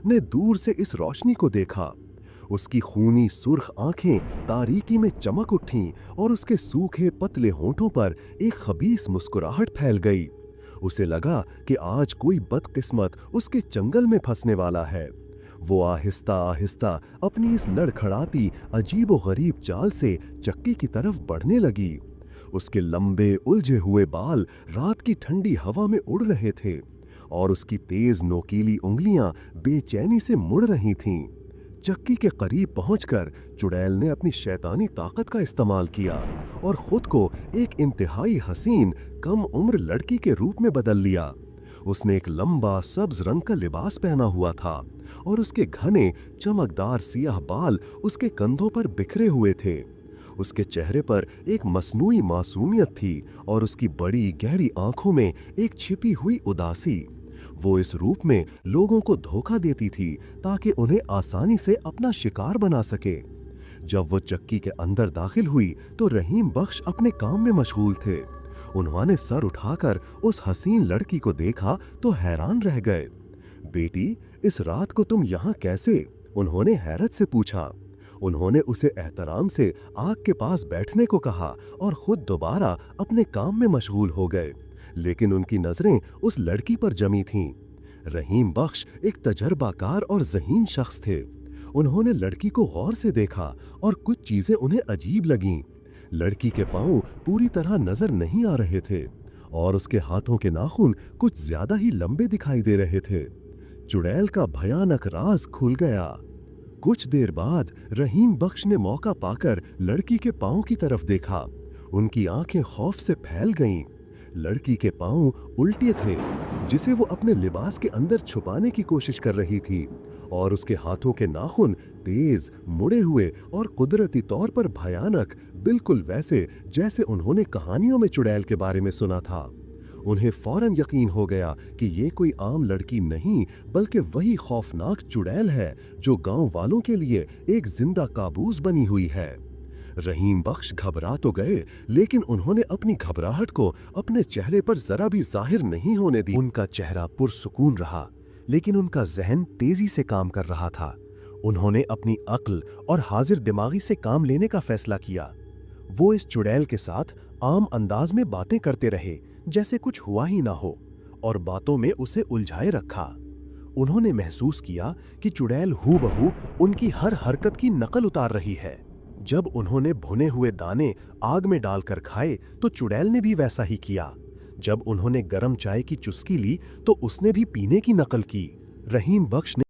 ने दूर से इस रोशनी को देखा। उसकी खूनी सुर्ख आंखें तारीकी में चमक उठीं और उसके सूखे पतले होंठों पर एक खबीस मुस्कुराहट फैल गई। उसे लगा कि आज कोई बदकिस्मत उसके चंगल में फंसने वाला है। वो आहिस्ता आहिस्ता अपनी इस लड़खड़ाती अजीबो-गरीब चाल से चक्की की तरफ बढ़ने लगी। उसके लंबे उलझे हुए बाल रात की ठंडी हवा में उड़ रहे थे और उसकी तेज नोकीली उंगलियां बेचैनी से मुड़ रही थीं। चक्की के करीब पहुंचकर चुड़ैल ने अपनी शैतानी ताकत का इस्तेमाल किया और खुद को एक इंतहाई हसीन कम उम्र लड़की के रूप में बदल लिया। उसने एक लंबा सब्ज रंग का लिबास पहना हुआ था और उसके घने चमकदार सियाह बाल उसके कंधों पर बिखरे हुए थे। उसके चेहरे पर एक मसनूई मासूमियत थी और उसकी बड़ी गहरी आंखों में एक छिपी हुई उदासी। वो इस रूप में लोगों को धोखा देती थी ताकि उन्हें आसानी से अपना शिकार बना सके। जब वो चक्की के अंदर दाखिल हुई तो रहीम बख्श अपने काम में मशगूल थे। उन्होंने सर उठाकर उस हसीन लड़की को देखा तो हैरान रह गए। बेटी, इस रात को तुम यहाँ कैसे? उन्होंने हैरत से पूछा। उन्होंने उसे एहतराम से आग के पास बैठने को कहा और खुद दोबारा अपने काम में मशगूल हो गए, लेकिन उनकी नजरें उस लड़की पर जमी थीं। रहीम बख्श एक तजर्बाकार और ज़हीन शख्स थे। उन्होंने लड़की को गौर से देखा और कुछ चीजें उन्हें अजीब लगीं। लड़की के पांव पूरी तरह नजर नहीं आ रहे थे और उसके हाथों के नाखून कुछ ज्यादा ही लंबे दिखाई दे रहे थे। चुड़ैल का भयानक राज खुल गया। कुछ देर बाद रहीम बख्श ने मौका पाकर लड़की के पांव की तरफ देखा। उनकी आंखें खौफ से फैल गईं। लड़की के पांव उल्टे थे, जिसे वो अपने लिबास के अंदर छुपाने की कोशिश कर रही थी, और उसके हाथों के नाखून तेज, मुड़े हुए और कुदरती तौर पर भयानक, बिल्कुल वैसे जैसे उन्होंने कहानियों में चुड़ैल के बारे में सुना था। उन्हें फौरन यकीन हो गया कि ये कोई आम लड़की नहीं बल्कि वही खौफनाक चुड़ैल है जो गांव वालों के लिए एक जिंदा काबूस बनी हुई है। रहीम बख्श घबरा तो गए, लेकिन उन्होंने अपनी घबराहट को अपने चेहरे पर जरा भी जाहिर नहीं होने दी। उनका चेहरा पुरसुकून रहा, लेकिन उनका जहन तेजी से काम कर रहा था। उन्होंने अपनी अक्ल और हाजिर दिमागी से काम लेने का फैसला किया। वो इस चुड़ैल के साथ आम अंदाज में बातें करते रहे जैसे कुछ हुआ ही ना हो, और बातों में उसे उलझाए रखा। उन्होंने महसूस किया कि चुड़ैल हूबहू उनकी हर हरकत की नकल उतार रही है। जब उन्होंने भुने हुए दाने आग में डालकर खाए तो चुड़ैल ने भी वैसा ही किया। जब उन्होंने गर्म चाय की चुस्की ली तो उसने भी पीने की नकल की। रहीम बख्श ने